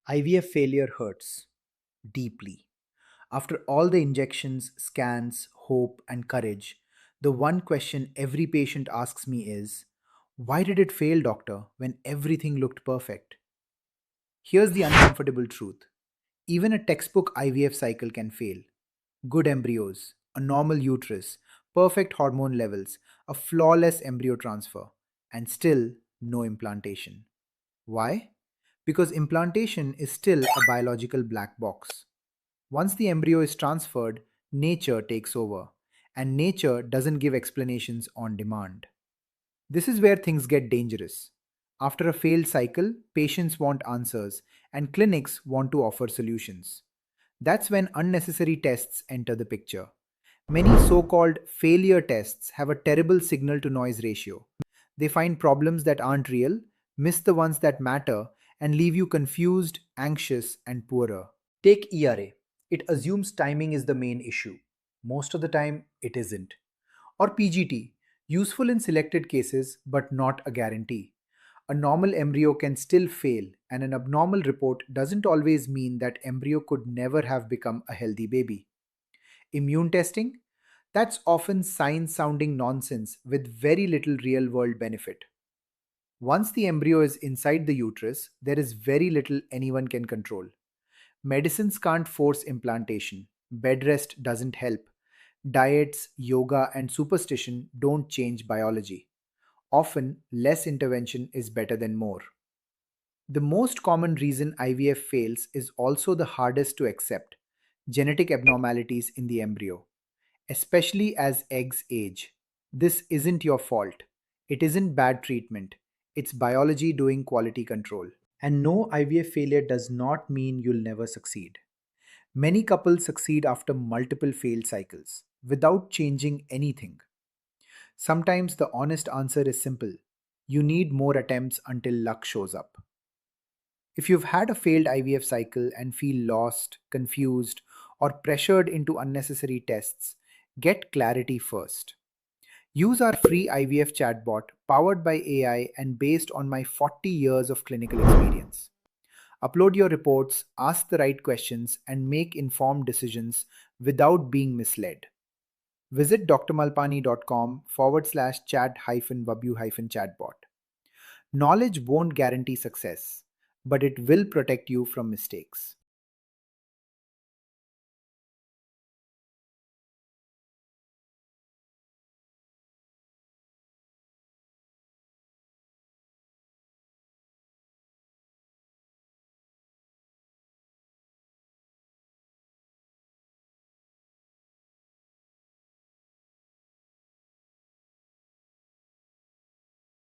IVF failure hurts deeply. After all the injections, scans, hope, and courage, the one question every patient asks me is, why did it fail, doctor, when everything looked perfect? Here's the uncomfortable truth: even a textbook IVF cycle can fail. Good embryos, a normal uterus, perfect hormone levels, a flawless embryo transfer, and still no implantation. Why? Because implantation is still a biological black box. Once the embryo is transferred, nature takes over, and nature doesn't give explanations on demand. This is where things get dangerous. After a failed cycle, patients want answers, and clinics want to offer solutions. That's when unnecessary tests enter the picture. Many so called failure tests have a terrible signal to noise ratio. They find problems that aren't real, miss the ones that matter, and leave you confused, anxious, and poorer. Take ERA. It assumes timing is the main issue. Most of the time, it isn't. Or PGT, useful in selected cases but not a guarantee. A normal embryo can still fail, and an abnormal report doesn't always mean that embryo could never have become a healthy baby. Immune testing? That's often science sounding nonsense with very little real world benefit. Once the embryo is inside the uterus, there is very little anyone can control. Medicines can't force implantation. Bed rest doesn't help. Diets, yoga, and superstition don't change biology. Often, less intervention is better than more. The most common reason IVF fails is also the hardest to accept: genetic abnormalities in the embryo, especially as eggs age. This isn't your fault. It isn't bad treatment. It's biology doing quality control. And no, IVF failure does not mean you'll never succeed. Many couples succeed after multiple failed cycles without changing anything. Sometimes the honest answer is simple: you need more attempts until luck shows up. If you've had a failed IVF cycle and feel lost, confused, or pressured into unnecessary tests, get clarity first. Use our free IVF chatbot powered by AI and based on my 40 years of clinical experience. Upload your reports, ask the right questions, and make informed decisions without being misled. Visit drmalpani.com/chat-wabu-chatbot. Knowledge won't guarantee success, but it will protect you from mistakes.